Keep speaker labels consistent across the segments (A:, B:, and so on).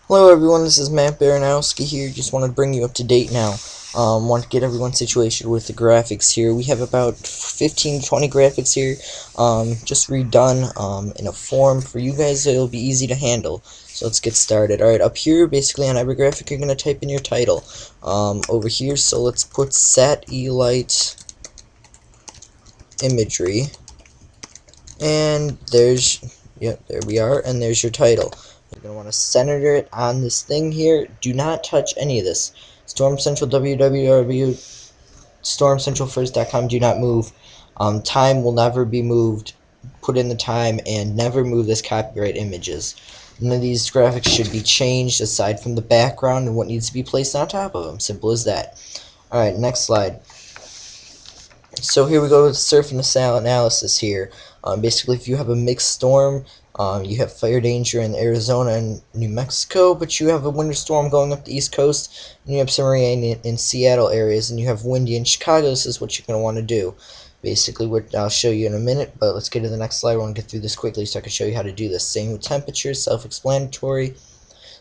A: Hello everyone, this is Matt Baranowski here. Just wanted to bring you up to date now. Want to get everyone situated with the graphics here. We have about 15 to 20 graphics here, just redone in a form for you guys so it'll be easy to handle. So let's get started. Alright, up here, basically on every graphic, you're going to type in your title. Over here, so let's put satellite imagery. And yep, there we are, and there's your title. You're going to want to center it on this thing here. Do not touch any of this. Storm Central www.stormcentralfirst.com, do not move. Time will never be moved. Put in the time and never move this copyright images. None of these graphics should be changed aside from the background and what needs to be placed on top of them. Simple as that. Alright, next slide. So here we go with surf and analysis here. Basically, if you have a mixed storm, you have fire danger in Arizona and New Mexico, but you have a winter storm going up the East Coast, and you have some rain in Seattle areas, and you have windy in Chicago, this is what you're going to want to do. Basically, what I'll show you in a minute, but let's get to the next slide. I want to get through this quickly so I can show you how to do this. Same with temperatures, self-explanatory.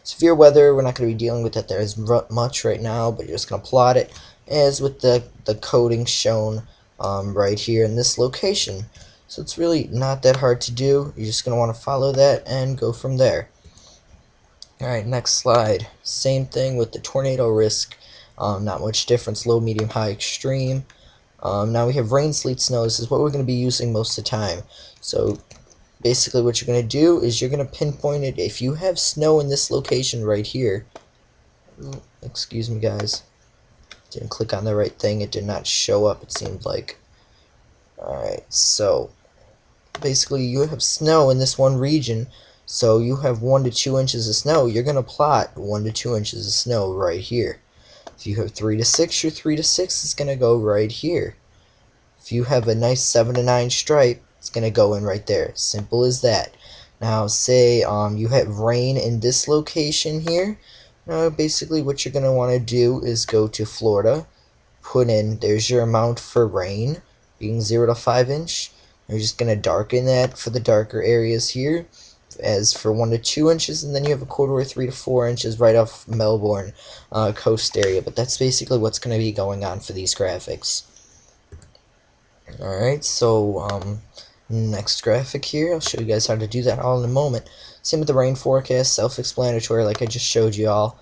A: Severe weather, we're not going to be dealing with that there as much right now, but you're just going to plot it as with the coding shown right here in this location. So it's really not that hard to do. You're just going to want to follow that and go from there. Alright, next slide. Same thing with the tornado risk. Not much difference. Low, medium, high, extreme. Now we have rain, sleet, snow. This is what we're going to be using most of the time. So basically what you're going to do is you're going to pinpoint it. If you have snow in this location right here, excuse me guys, didn't click on the right thing, it did not show up, it seemed like. Alright, so basically you have snow in this one region, so you have 1 to 2 inches of snow. You're going to plot 1 to 2 inches of snow right here. If you have 3 to 6, your 3 to 6 is going to go right here. If you have a nice 7 to 9 stripe, it's going to go in right there. Simple as that. Now say you have rain in this location here. Now basically what you're going to want to do is go to Florida, put in, there's your amount for rain, being 0 to 5 inch. You're just going to darken that for the darker areas here as for 1 to 2 inches, and then you have a corridor 3 to 4 inches right off Melbourne coast area. But that's basically what's going to be going on for these graphics. Alright, so next graphic here, I'll show you guys how to do that all in a moment. Same with the rain forecast, self-explanatory like I just showed you all.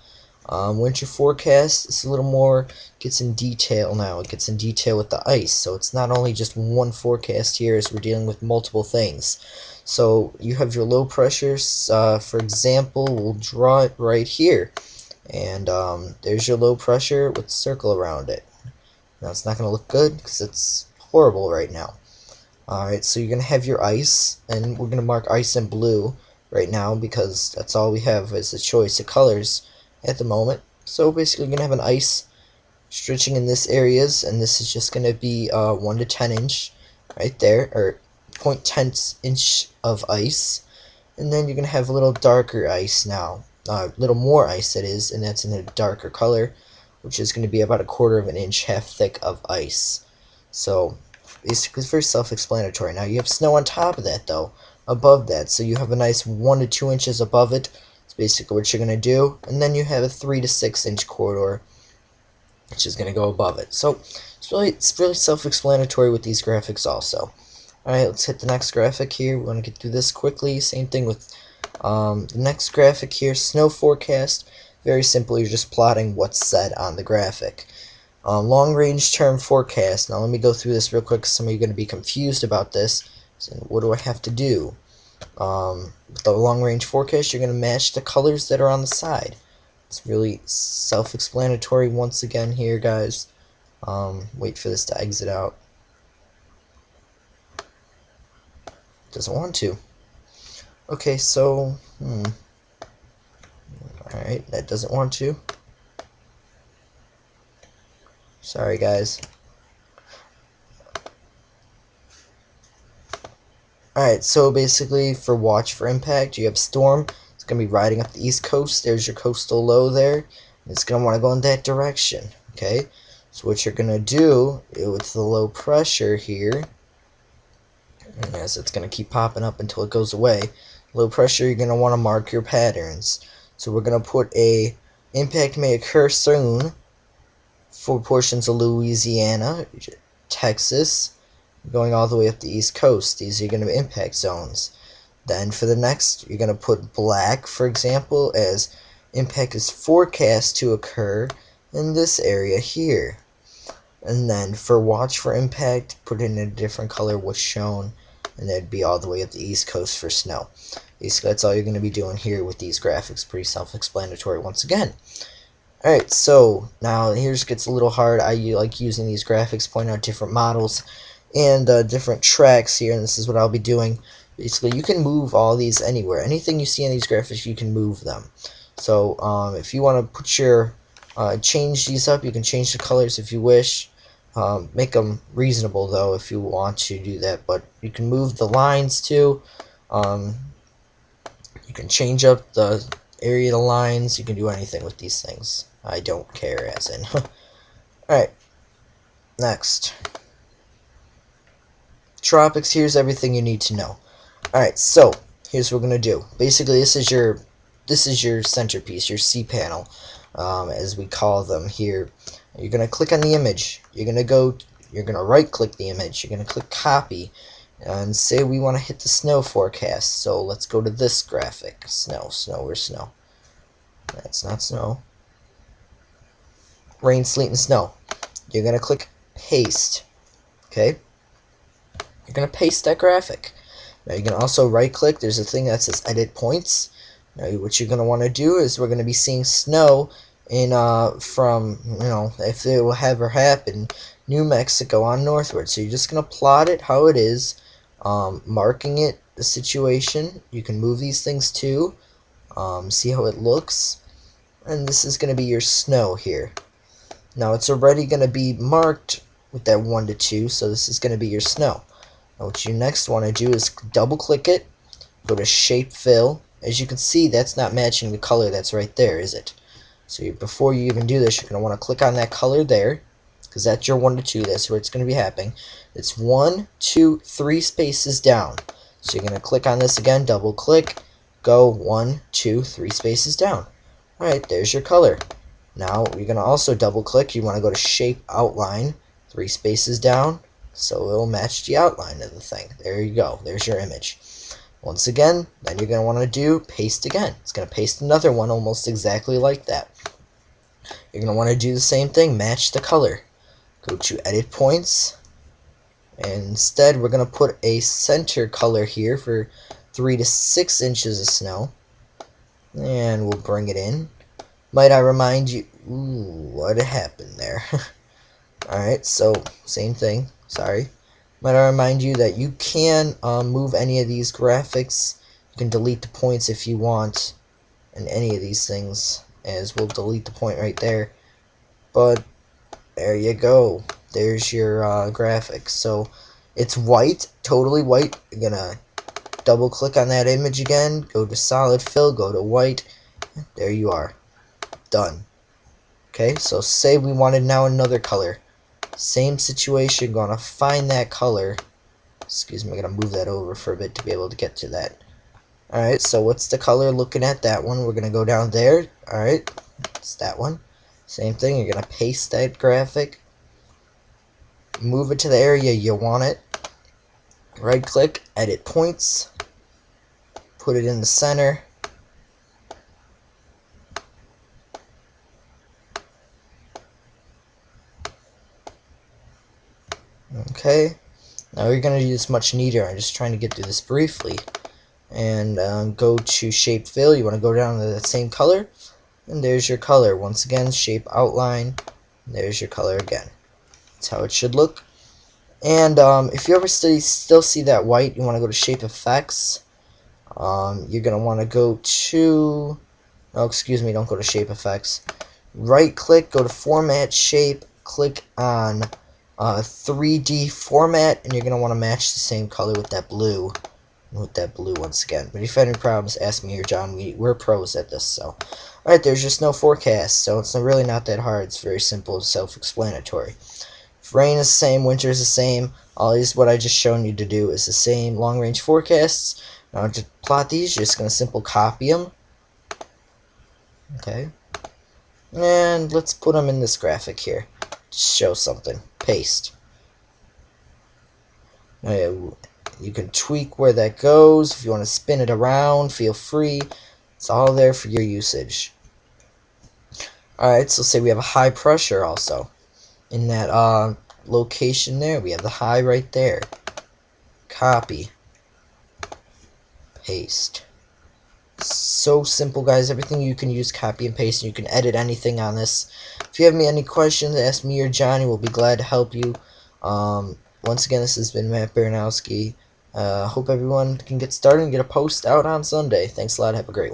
A: Winter forecast is a little more, gets in detail now. It gets in detail with the ice, so it's not only just one forecast here as we're dealing with multiple things. So you have your low pressures, for example, we'll draw it right here. And there's your low pressure with a circle around it. Now it's not going to look good because it's horrible right now. Alright, so you're going to have your ice, and we're going to mark ice in blue right now because that's all we have as a choice of colors at the moment. So basically you're going to have an ice stretching in this areas, and this is just going to be 1 to 10 inch right there, or 0.10 inch of ice. And then you're going to have a little darker ice now, a little more ice that is, and that's in a darker color, which is going to be about a 1/4 of an inch, half thick of ice. So basically it's very self-explanatory. Now you have snow on top of that though, above that, so you have a nice 1 to 2 inches above it. That's basically what you're going to do. And then you have a 3 to 6 inch corridor, which is going to go above it. So it's really self-explanatory with these graphics also. Alright, let's hit the next graphic here. We want to get through this quickly. Same thing with the next graphic here, snow forecast. Very simple, you're just plotting what's said on the graphic. Long range term forecast. Now let me go through this real quick because some of you are going to be confused about this. So what do I have to do? With the long range forecast, you're going to match the colors that are on the side. It's really self-explanatory once again here, guys. Wait for this to exit out. Doesn't want to. Okay, so alright, that doesn't want to. Sorry, guys. Alright, so basically for watch for impact, you have storm. It's going to be riding up the east coast. There's your coastal low there. It's going to want to go in that direction. Okay, so what you're going to do with the low pressure here, yes, it's going to keep popping up until it goes away. Low pressure, you're going to want to mark your patterns. So we're going to put a impact may occur soon for portions of Louisiana, Texas, going all the way up the East Coast. These are going to be impact zones. Then for the next, you're going to put black, for example, as impact is forecast to occur in this area here. And then for watch for impact, put in a different color what's shown, and that'd be all the way up the East Coast for snow. Basically, that's all you're going to be doing here with these graphics. Pretty self-explanatory once again. Alright, so now here's gets a little hard. I like using these graphics, point out different models and different tracks here, and this is what I'll be doing. Basically, you can move all these anywhere. Anything you see in these graphics, you can move them. So if you want to put your change these up, you can change the colors if you wish. Make them reasonable though if you want to do that, but you can move the lines too. You can change up the area of the lines. You can do anything with these things. I don't care, as in. Alright, next. Tropics, here's everything you need to know. Alright, so here's what we're gonna do. Basically, this is your centerpiece, your C panel, as we call them here. You're gonna click on the image. You're gonna right click the image. You're gonna click copy, and say we want to hit the snow forecast. So let's go to this graphic. Snow, where's snow? That's not snow. Rain, sleet, and snow. You're gonna click paste. Okay. You're gonna paste that graphic. Now you can also right click. There's a thing that says edit points. Now what you're gonna want to do is we're gonna be seeing snow in from, if it will ever happen, New Mexico on northward. So you're just gonna plot it how it is, marking it the situation. You can move these things too. See how it looks, and this is gonna be your snow here. Now it's already gonna be marked with that 1 to 2, so this is gonna be your snow. Now what you next want to do is double click it, go to shape fill. As you can see, that's not matching the color that's right there, is it? So before you even do this, you're going to want to click on that color there, because that's your 1 to 2. That's where it's going to be happening. It's 1, 2, 3 spaces down. So you're going to click on this again, double click, go 1, 2, 3 spaces down. Alright, there's your color. Now you're going to also double click. You want to go to shape outline, 3 spaces down, so it will match the outline of the thing. There you go. There's your image. Once again, then you're going to want to do paste again. It's going to paste another one almost exactly like that. You're going to want to do the same thing, match the color. Go to edit points, and instead we're going to put a center color here for 3 to 6 inches of snow, and we'll bring it in. Might I remind you, what happened there? Alright, so same thing, sorry. Might I remind you that you can move any of these graphics. You can delete the points if you want, and any of these things, as we'll delete the point right there. But there you go. There's your graphic. So it's white, totally white. You're gonna double click on that image again, go to solid fill, go to white. There you are. Done. Okay, so say we wanted now another color. Same situation, gonna find that color. Excuse me, I'm gonna move that over for a bit to be able to get to that. Alright, so what's the color looking at that one? We're gonna go down there. Alright, it's that one. Same thing, you're gonna paste that graphic. Move it to the area you want it. Right click, edit points. Put it in the center. Okay, now you're going to do this much neater. I'm just trying to get through this briefly. And go to shape fill. You want to go down to that same color, and there's your color. Once again, shape outline, and there's your color again. That's how it should look. And if you ever still see that white, you want to go to shape effects. You're going to want to go to, oh, excuse me, don't go to shape effects. Right click, go to format shape, click on 3D format, and you're going to want to match the same color with that blue. Once again. But if you have any problems, ask me here, John. We're pros at this. So, alright, there's your snow forecast. So it's really not that hard. It's very simple, self-explanatory. If rain is the same, winter is the same. All these, what I just shown you to do is the same. Long-range forecasts. Now to plot these, you're just going to simple copy them. Okay. And let's put them in this graphic here. Just show something. Paste. You can tweak where that goes. If you want to spin it around, feel free. It's all there for your usage. Alright, so say we have a high pressure also. In that location there, we have the high right there. Copy. Paste. So simple, guys. Everything you can use copy and paste, and you can edit anything on this. If you have any questions, ask me or Johnny. We'll be glad to help you. Once again, this has been Matt Baranowski. Hope everyone can get started and get a post out on Sunday. Thanks a lot. Have a great one.